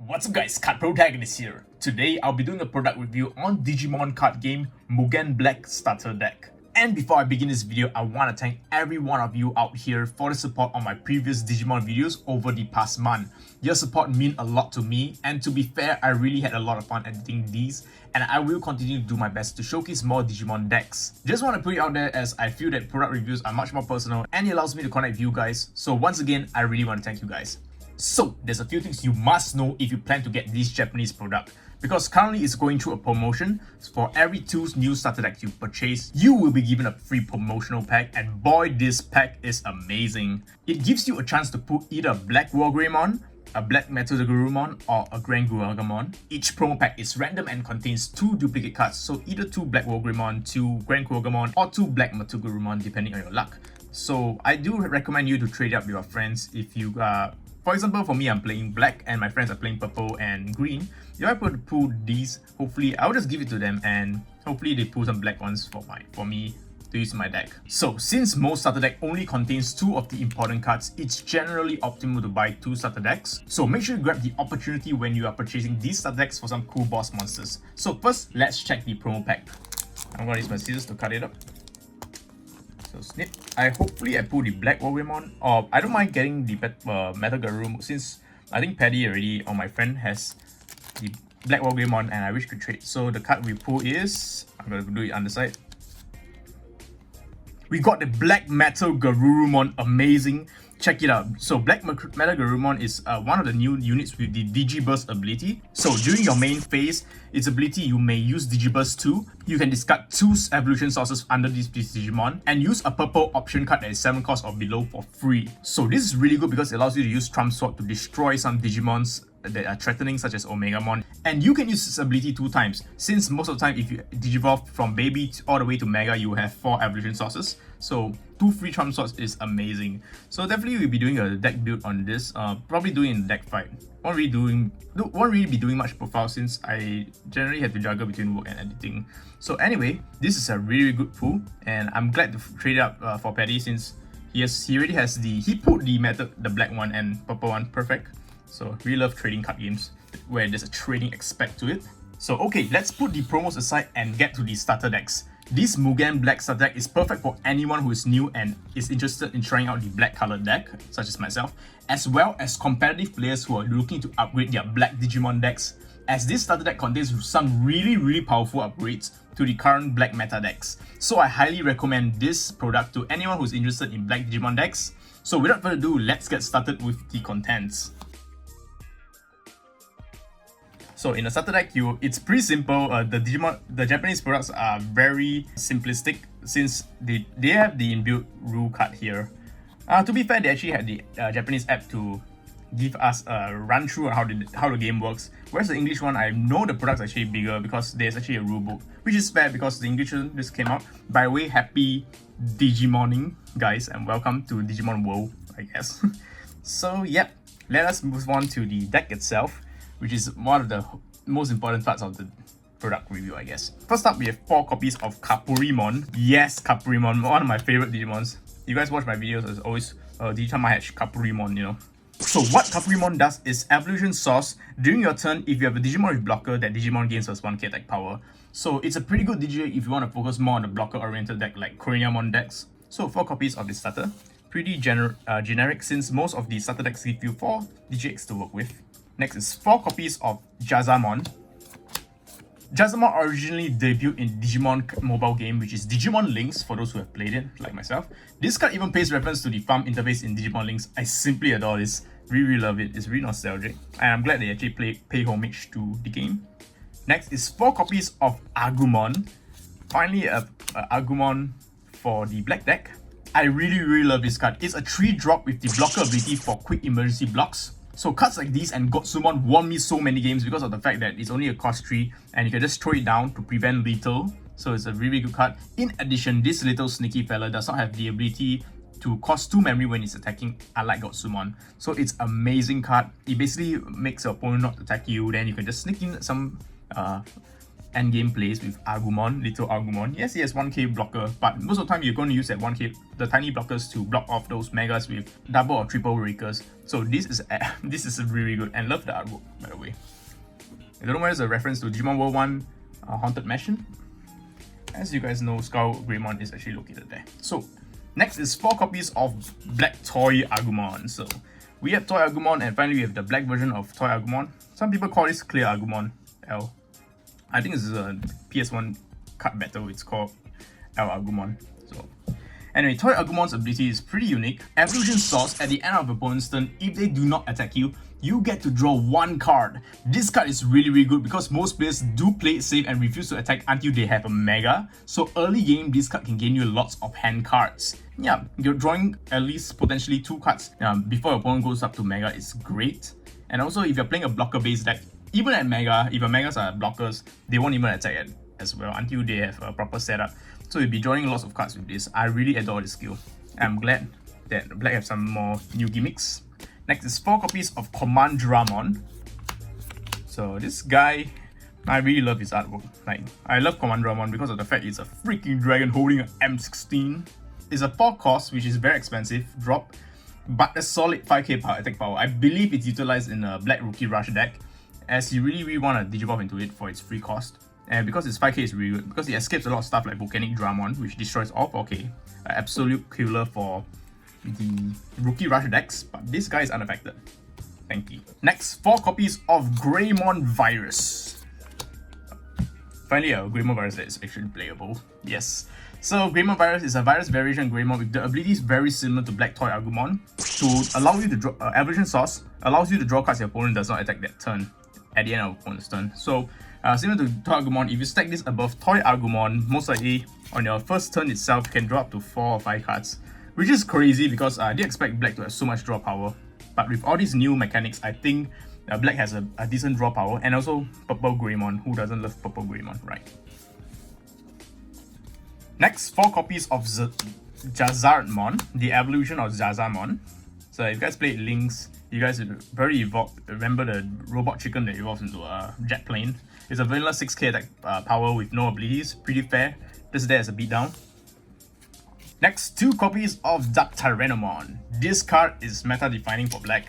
What's up guys, Card Protagonist here. Today I'll be doing a product review on Digimon card game Mugen Black Starter Deck. And before I begin this video, I want to thank every one of you out here for the support on my previous Digimon videos over the past month. Your support means a lot to me, and to be fair, I really had a lot of fun editing these, and I will continue to do my best to showcase more Digimon decks. Just want to put it out there as I feel that product reviews are much more personal and it allows me to connect with you guys. So once again, I really want to thank you guys. So, there's a few things you must know if you plan to get this Japanese product, because currently it's going through a promotion. For every 2 new starter decks you purchase, you will be given a free promotional pack, and boy, this pack is amazing. It gives you a chance to put either a Black Wargreymon, a Black Metal-Garurumon, or a Grand Guagamon. Each promo pack is random and contains 2 duplicate cards, so either 2 Black Wargreymon, 2 Grand Guagamon, or 2 Black Metal-Garurumon depending on your luck. So I do recommend you to trade up with your friends if you for example, for me, I'm playing black and my friends are playing purple and green. If I put pull these, hopefully I'll just give it to them and hopefully they pull some black ones for me to use in my deck. So since most starter deck only contains 2 of the important cards, it's generally optimal to buy 2 starter decks. So make sure you grab the opportunity when you are purchasing these starter decks for some cool boss monsters. So first, let's check the promo pack. I'm gonna use my scissors to cut it up. So snip. Hopefully I pull the Black Wargreymon, or I don't mind getting the Metal Garurumon since I think Paddy already, or my friend, has the Black Wargreymon and I wish to trade. So the card we pull is, I'm gonna do it on the side. We got the Black Metal Garurumon, amazing. Check it out. So Black Metal Garurumon is one of the new units with the Digiburst ability. So during your main phase, its ability, you may use Digiburst 2. You can discard 2 evolution sources under this Digimon and use a purple option card that is 7 cost or below for free. So this is really good because it allows you to use Trump Sword to destroy some Digimons that are threatening, such as Omegamon, and you can use this ability 2 times, since most of the time if you digivolve from baby all the way to mega, you have 4 evolution sources. So 2 free Trump Swords is amazing. So definitely we'll be doing a deck build on this, probably doing in deck fight. Won't really be doing much profile since I generally have to juggle between work and editing. So anyway, this is a really good pull, and I'm glad to trade up for Paddy since he already has he put the black one and purple one perfect. So really love trading card games where there's a trading aspect to it. So okay, let's put the promos aside and get to the starter decks. This Mugen Black starter deck is perfect for anyone who is new and is interested in trying out the black colored deck, such as myself, as well as competitive players who are looking to upgrade their black Digimon decks, as this starter deck contains some really powerful upgrades to the current black meta decks. So I highly recommend this product to anyone who's interested in black Digimon decks. So without further ado, let's get started with the contents. So in a starter deck, it's pretty simple. The Japanese products are very simplistic since they have the inbuilt rule card here. To be fair, they actually had the Japanese app to give us a run through on how the game works. Whereas the English one, I know the product's actually bigger because there's actually a rule book, which is fair because the English one just came out. By the way, happy Digimoning, guys, and welcome to Digimon World, I guess. So yep, let us move on to the deck itself, which is one of the most important parts of the product review, I guess. First up, we have 4 copies of Kapurimon. Yes, Kapurimon, one of my favorite Digimons. You guys watch my videos, as always, Digimon hatch Kapurimon, you know. So what Kapurimon does is evolution source. During your turn, if you have a Digimon with blocker, that Digimon gains +1k attack power. So it's a pretty good Digi if you want to focus more on a blocker-oriented deck like Craniamon decks. So 4 copies of this starter. Pretty generic since most of the starter decks give you 4 DGX to work with. Next is 4 copies of Jazamon. Jazamon originally debuted in Digimon mobile game, which is Digimon Links, for those who have played it, like myself. This card even pays reference to the farm interface in Digimon Links. I simply adore this. Really love it. It's really nostalgic. And I'm glad they actually pay homage to the game. Next is 4 copies of Argumon. Finally, Argumon for the black deck. I really love this card. It's a 3-drop with the blocker ability for quick emergency blocks. So cards like these and Gotsumon won me so many games because of the fact that it's only a cost 3 and you can just throw it down to prevent lethal. So it's a really good card. In addition, this little sneaky fella does not have the ability to cost 2 memory when it's attacking, unlike Gotsumon. So it's amazing card. It basically makes your opponent not attack you, then you can just sneak in some endgame plays with Argumon, little Argumon. Yes, he has 1k blocker, but most of the time you're going to use that 1k, the tiny blockers to block off those megas with double or triple rakers. So this is really good, and love the artwork, by the way. I don't know whether it's a reference to Digimon World 1 Haunted Mansion. As you guys know, Skull Greymon is actually located there. So next is 4 copies of Black Toy Argumon. So we have Toy Argumon, and finally we have the black version of Toy Argumon. Some people call this Clear Argumon L. I think this is a PS1 card battle. It's called L Argumon. So anyway, Toy Agumon's ability is pretty unique. Evolution Source, at the end of the opponent's turn, if they do not attack you, you get to draw 1 card. This card is really good because most players do play it safe and refuse to attack until they have a Mega. So early game, this card can gain you lots of hand cards. Yeah, you're drawing at least potentially 2 cards before your opponent goes up to Mega. It's great. And also, if you're playing a blocker-based deck, even at Mega, if your Megas are blockers, they won't even attack it as well until they have a proper setup. So you'll be drawing lots of cards with this. I really adore this skill. I'm glad that Black have some more new gimmicks. Next is 4 copies of Commandramon. So this guy, I really love his artwork. Like, I love Commandramon because of the fact it's a freaking dragon holding an M16. It's a 4 cost, which is very expensive, drop, but a solid 5k power, attack power. I believe it's utilized in a Black Rookie Rush deck, as you really want to Digivolve into it for its free cost. And because it's 5k, it's really good, because it escapes a lot of stuff like Volcanic Dramon, which destroys all 4k. An absolute killer for the Rookie Rush decks, but this guy is unaffected. Thank you. Next, 4 copies of Greymon Virus. Finally, a Greymon Virus that is actually playable. Yes. So Greymon Virus is a virus variation Greymon with the abilities very similar to Black Toy Argumon. To allow you to draw Evolution Source allows you to draw cards your opponent does not attack that turn at the end of opponent's turn. So similar to Toy Argumon, if you stack this above Toy Argumon, most likely on your first turn itself, you can draw up to 4 or 5 cards, which is crazy because I didn't expect Black to have so much draw power. But with all these new mechanics, I think Black has a decent draw power, and also Purple Greymon. Who doesn't love Purple Greymon, right? Next, 4 copies of Jazamon, the evolution of Jazamon. So if you guys played Links, you guys very evolved. Remember the robot chicken that evolves into a jet plane? It's a vanilla 6k attack power with no abilities. Pretty fair. This there as a beatdown. Next, 2 copies of Dark Tyranimon. This card is meta defining for Black.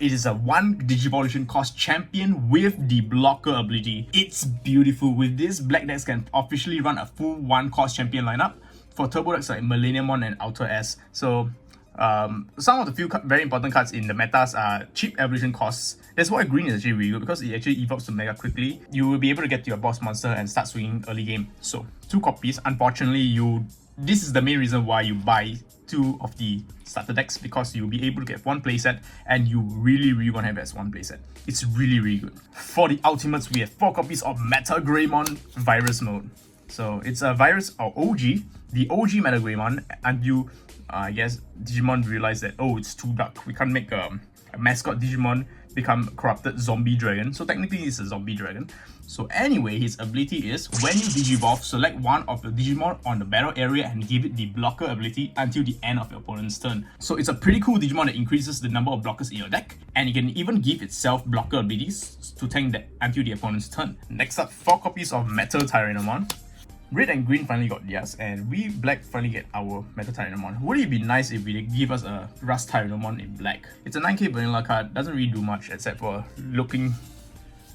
It is a 1 Digivolution cost champion with the blocker ability. It's beautiful. With this, Black decks can officially run a full 1 cost champion lineup for turbo decks like Millenniumon and Outer S. So some of the few very important cards in the metas are cheap evolution costs. That's why green is actually really good, because it actually evolves to mega quickly. You will be able to get to your boss monster and start swinging early game. So 2 copies. Unfortunately, this is the main reason why you buy 2 of the starter decks, because you'll be able to get 1 playset, and you really want to have it as 1 playset. It's really good. For the ultimates, we have 4 copies of Meta Greymon Virus Mode. So it's a virus or OG, the OG Meta Greymon, and you I guess Digimon realized that, oh, it's too dark. We can't make a mascot Digimon become corrupted zombie dragon. So technically it's a zombie dragon. So anyway, his ability is, when you Digivolve, select one of the Digimon on the battle area and give it the blocker ability until the end of your opponent's turn. So it's a pretty cool Digimon that increases the number of blockers in your deck, and it can even give itself blocker abilities to tank that until the opponent's turn. Next up, 4 copies of Metal Tyranimon. Red and green finally got theirs, and we black finally get our Metal Tyranimon. Wouldn't it be nice if we give us a Rust Tyranimon in black? It's a 9k vanilla card, doesn't really do much except for looking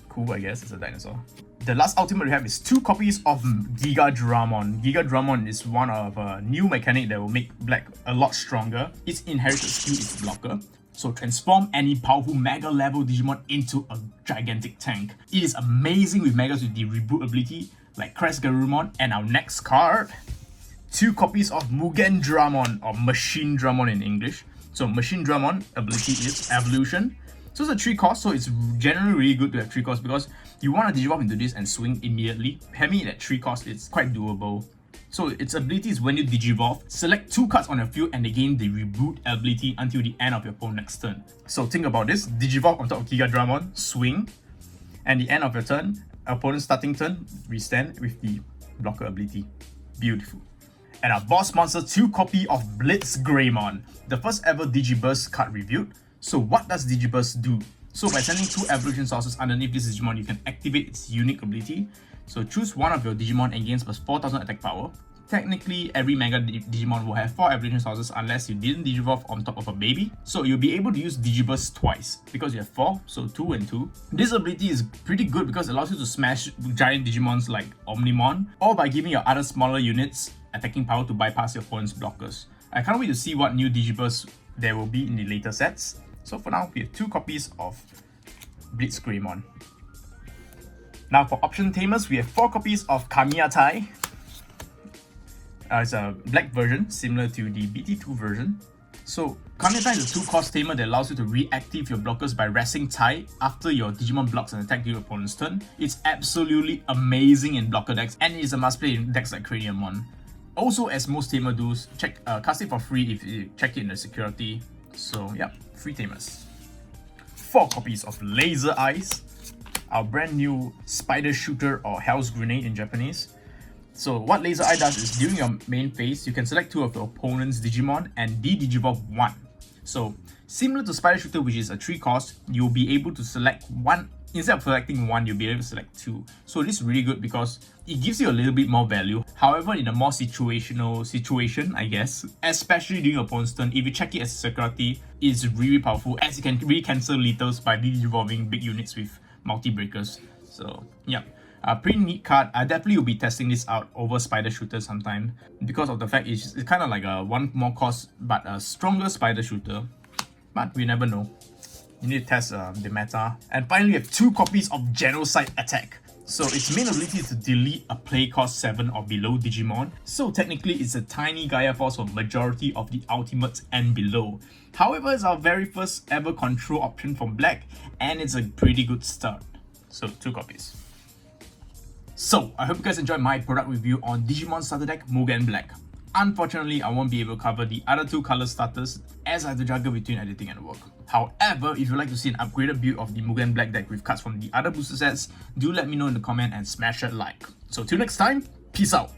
cool, I guess. It's a dinosaur. The last ultimate we have is 2 copies of Giga Dramon. Giga Dramon is one of a new mechanic that will make black a lot stronger. Its inherited skill is blocker. So transform any powerful Mega level Digimon into a gigantic tank. It is amazing with Megas with the reboot ability, like Crest Garurumon. And our next card, 2 copies of Mugen Dramon, or Machine Dramon in English. So Machine Dramon ability is Evolution. So it's a 3 cost, so it's generally really good to have 3 costs, because you want to Digivolve into this and swing immediately. Having it at 3 costs, it's quite doable. So its ability is, when you Digivolve, select 2 cards on your field and they gain the reboot ability until the end of your opponent's turn. So think about this: Digivolve on top of Giga Dramon, swing, and the end of your turn, opponent's starting turn, restand with the blocker ability. Beautiful. And our boss monster, 2 copy of Blitz Greymon, the first ever Digiburst card reviewed. So what does Digiburst do? So by sending 2 evolution sources underneath this Digimon, you can activate its unique ability. So choose one of your Digimon and gains plus 4000 attack power. Technically, every Mega Digimon will have 4 evolution sources unless you didn't Digivolve on top of a baby. So you'll be able to use Digiburst twice because you have 4, so 2 and 2. This ability is pretty good because it allows you to smash giant Digimons like Omnimon, or by giving your other smaller units attacking power to bypass your opponent's blockers. I can't wait to see what new Digiburst there will be in the later sets. So for now, we have 2 copies of Blitzgreymon. Now for option tamers, we have 4 copies of Kamiyatai. It's a black version, similar to the BT2 version. So, Kamiyatai is a 2-cost tamer that allows you to reactive your blockers by resting Tai after your Digimon blocks an attack your opponent's turn. It's absolutely amazing in blocker decks, and it is a must play in decks like Craniumon. Also, as most tamer does, cast it for free if you check it in the security. So, yeah, free tamers. 4 copies of Laser Eyes, our brand new Spider Shooter or Hell's Grenade in Japanese. So what Laser Eye does is during your main phase, you can select 2 of your opponent's Digimon and de-Digivolve 1. So similar to Spider Shooter, which is a 3-cost, you'll be able to select 1. Instead of selecting 1, you'll be able to select 2. So this is really good because it gives you a little bit more value. However, in a more situational situation, I guess, especially during your opponent's turn, if you check it as security, it's really powerful as you can re-cancel lethals by de-Digivolving big units with multi-breakers. So yeah. Pretty neat card. I definitely will be testing this out over Spider Shooter sometime because of the fact it's kind of like a 1 more cost but a stronger Spider Shooter. But we never know. You need to test the meta. And finally, we have 2 copies of Genocide Attack. So its main ability is to delete a play cost 7 or below Digimon. So technically, it's a tiny Gaia Force for majority of the ultimates and below. However, it's our very first ever control option from Black, and it's a pretty good start. So 2 copies. So, I hope you guys enjoyed my product review on Digimon starter deck Mugen Black. Unfortunately, I won't be able to cover the other 2 color starters as I have to juggle between editing and work. However, if you'd like to see an upgraded build of the Mugen Black deck with cards from the other booster sets, do let me know in the comment and smash that like. So till next time, peace out!